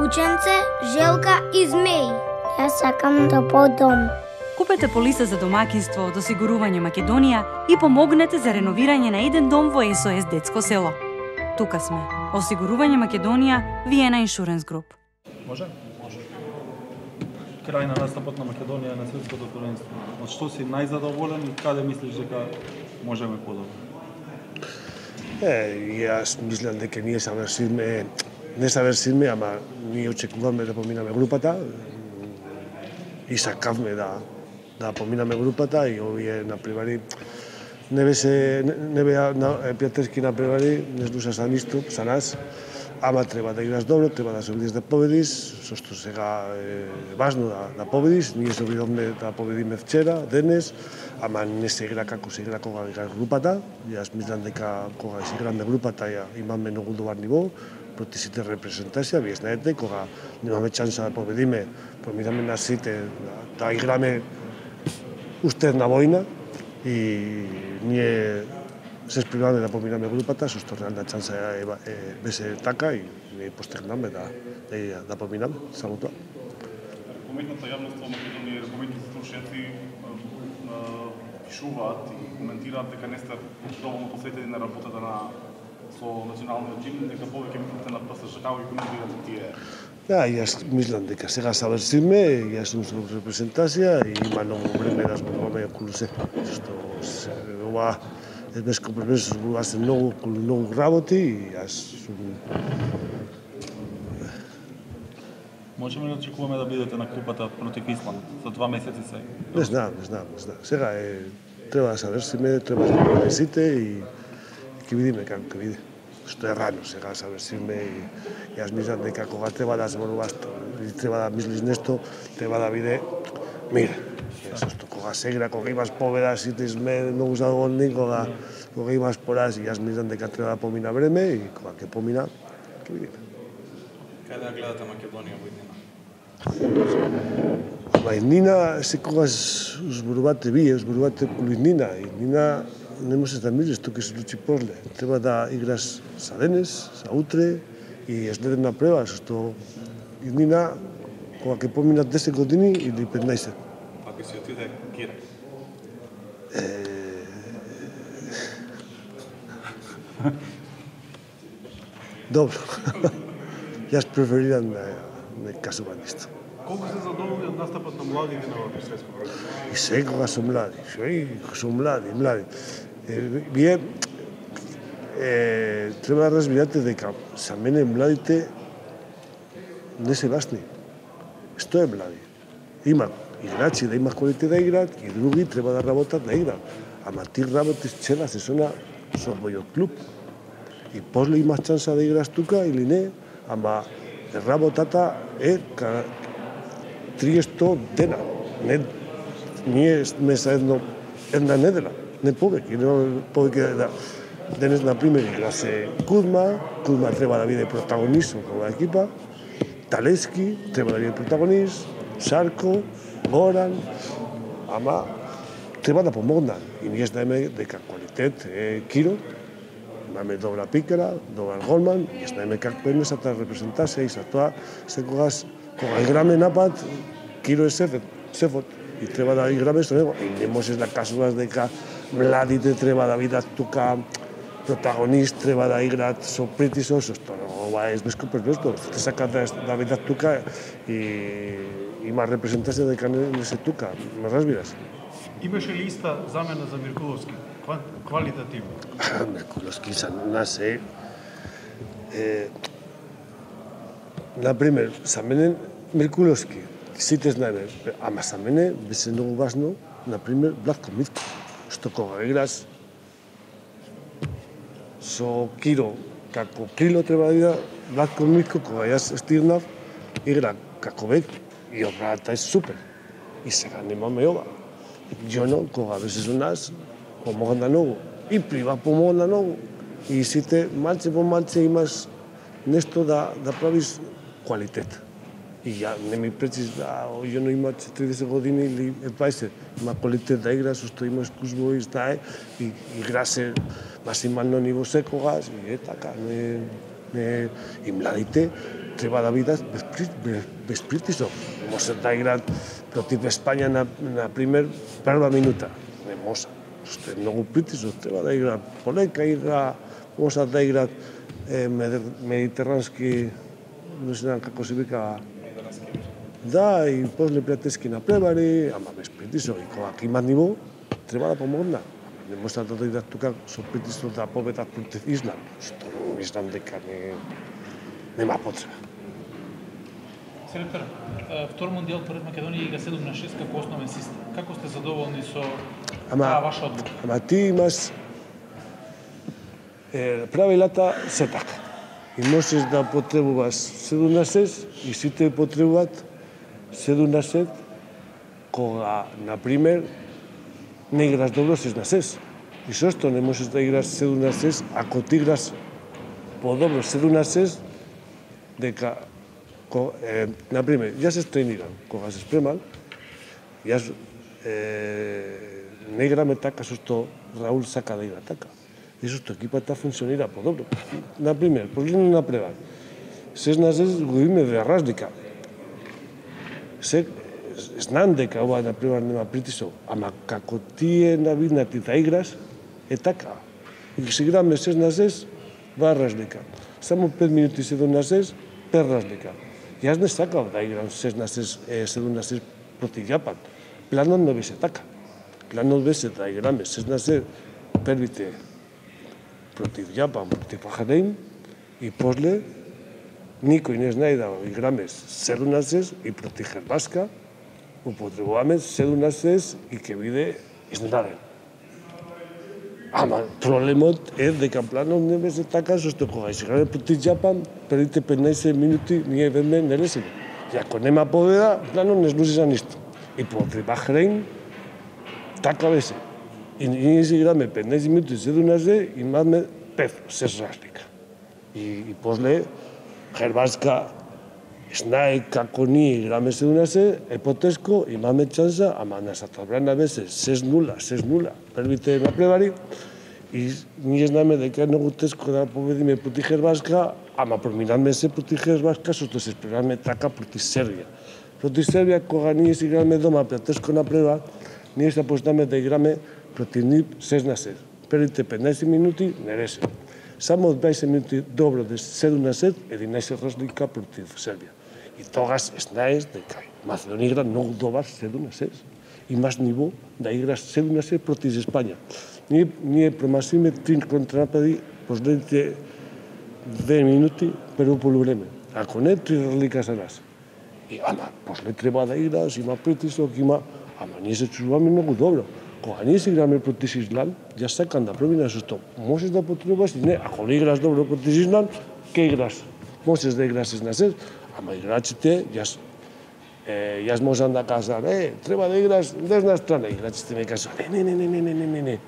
Кученце, Желка и Змеј. Јас сакам да подам. Купете полиса за домаќинство од Осигурување Македонија и помогнете за реновирање на еден дом во СОС Детско село. Тука сме. Осигурување Македонија, Виена Иншуренс Груп. Може? Може. Крај на настапот на Македонија на светското првенство. Од што си најзадоволен и каде мислиш дека можеме подобро? Јас мислам дека ние не завршивме, ама ние очекуваме да поминаме групата и сакавме да поминаме групата и овие напревари не беа пријателски напревари, не слуша за ништо за нас, ама треба да играш добро, треба да се обидиш да победиш, со што сега е важно да победиш. Ние се обидовме да победиме вчера, денес, ама не се игра како се игра кога играш групата. Јас мислам дека кога се играме групата имаме многу добар ниво проти сите репрезентација. Вие знаете, кога немаме шанса да победиме, поминаме на сите да играме уште една војна и ние се спремаме да поминаме групата, со што реална шанса беше така и ние постигнаме да поминаме, само тоа. Ракометната јавност во Македонија и ракометните струшњаци пишуваат и коментираат дека не сте доволно посветени на работата со националниот тим, дека повеќе мислите на ПСЖ, како ги коментирате тие? Да, јас мислам дека сега завршиме, јас сум со репрезентација и има многу време да зборуваме околу се, што ова Европско првенство зборува се многу работи и јас сум... Можеме ли да очекуваме да бидете на купата против Исланд за 2 месеци сега? Не знам. Сега треба да завршиме, треба да зборуваме сите и ќе видиме како ќе биде. Што е рано сега да завршиме и јас мислам дека кога треба да зборуваш или треба да мислиш нешто, треба да биде мир. Зашто кога се игра, кога имаш победа, сите сме многу задоволни, кога имаш пораз, јас мислам дека треба да помина време и кога ќе помина, ќе видиме. Каде да гледате Македонија во иднина? Ама иднина секогаш зборувате вие, зборувате околу иднина. Иднина не можеш да мислиш, тука се случи после. Треба да играш за денес, за утре и следен напрева, што иднина кога ќе поминат 10 години или 15. Ако си отиде Кира? Добро. Јас преферирам да не кажувам ништо. Колку се задоволни од настапот на младите на овој светско првенство? И секога се млади, се млади. Вие треба да разбирате дека за мене младите не се важни. Што е млади? Има играчи да има квалитет да играат и други треба да работат да играат. Ама ти работиш цела сезона со мојот клуб и после имаш шанса да играш тука или не, ама работата е 30 дена. Ние сме за една недела, не повеќе. Денес, например, игра се Кузма треба да биде протагонист во оваа екипа, Талески треба да биде протагонист, Шарко, Горан, ама треба да помогнат. И ние знаеме дека квалитет е Киро, имаме добра пикера, добар голман, и знаеме како е нашата репрезентација и за тоа секогаш кога играме напад, Киро е сефот и треба да играме со него. И не можеш да кажуваш дека младите треба да бидат тука протагонист, треба да играат со притисок, што ова е светско првенство. Те сакаат да бидат тука и има репрезентација дека не се тука, ме разбираш? Имаше ли иста замена за Миркуловски? Квалитативно? Миркуловски за нас е... Например, за мене Миркуловски, сите знаеме, ама за мене беше многу важно, например, Владко Митко, што кога играш со Киро, како крило треба да иде, Владко Митко, кога јас стигнав, игра како бек и одбраната е супер. И сега немаме ова. Џоно, кога беше со нас, помогна многу. И Прива помогна многу. И сите, малце по малце имаш нешто да правиш квалитет. И ја не ми пречиш да Џоно има 40 години или 20, има квалитет да игра, со што има искуство и знае, и игра се максимално ниво секогаш, и е така, i mladite treba da vidas bez pritisok. Može da igrat protiv Espanja na primer prva minuta. Ne može. Što je mnogo pritisok. Treba da igra poleka, može da igra mediteranski, ne znam kako se vika, da, i posle prijateljski na prevari, ama bez pritisok. I ako ima nivo, treba da pomogne. Ne može da igra tuka sa pritiskom da pobeda protiv Island, što mislim дека нема потреба. Селектор, втор мондијал поред Македонија ига 7-6 како основен систем. Како сте задоволни со таа ваша одлука? Ама ти имаш правилата се така. И можеш да потребуваш 7-6 и сите потребуваат 7-6 кога, например, не играш добро 6-6. И зашто не можеш да играш 7-6 ако ти играш по-добро 7-6, дека, например, јас се тренирам, кога се спремам, јас не играме така со што Раул сака да игра така. И зашто екипата функционира по-добро. Например, погледни на превар. 6-6 го име ве разлика. Знам дека ова, например, нема притисок, ама како ти е навиднати да играш, е така. И се играме 6-6, два разлика. Само 5 минути 7-6, 5 разлика. Јас не сакав да играм 7-6 против Јапан. Планот не беше така. Планот беше да играме 6-6 првите против Јапан, против Бахрейн и после никој не знае да играме 7-6 и против Хрватска употребуваме 7-6 и ќе биде изненаден. Ама проблемот е дека планот не беше така, зашто кога се играме против Јапан, првите 15 минути ние веднаш не лесиме. И ако нема победа, планот не служи за ништо. И против Бахрейн така беше. И ние се играме 15 минути 7-6, имаме 5-6 разлика. И после Хрватска знае како ние играме 7-6, е потешко, имаме чанса, ама нашата одбрана беше 6-0, 6-0, првите напревари, и ние знаеме дека е многу тешко да победиме против Хрватска, ама проминаме се против Хрватска, што се спремаме така против Сербија. Против Сербија, кога ние се играме дома пријателско напревар, ние се почнаме да играме против нив 6-6. Првите 15 минути не решено. Само 20 минути добро, 7-6, 11 разлика против Сербија. И тогаш знаеш дека Македонија игра многу добар 7-6. Имаш ниво да играш 7-6 против Испанија. Ние промашиме 3 контранапади последните 2 минути прво полувреме. Ако не, 3 разлика за нас. И ама, после треба да играш, има притисок, ама ние се чуваме многу добро. Кога ние се играме против Исланд, јас сакам да проминам што можеш да потребуваш и не, ако не играш добро против Исланд, ке играш. Можеш да играш 6-6, ама играчите, јас можам да кажам, треба да играш десна страна. Играчите ми кажат, не.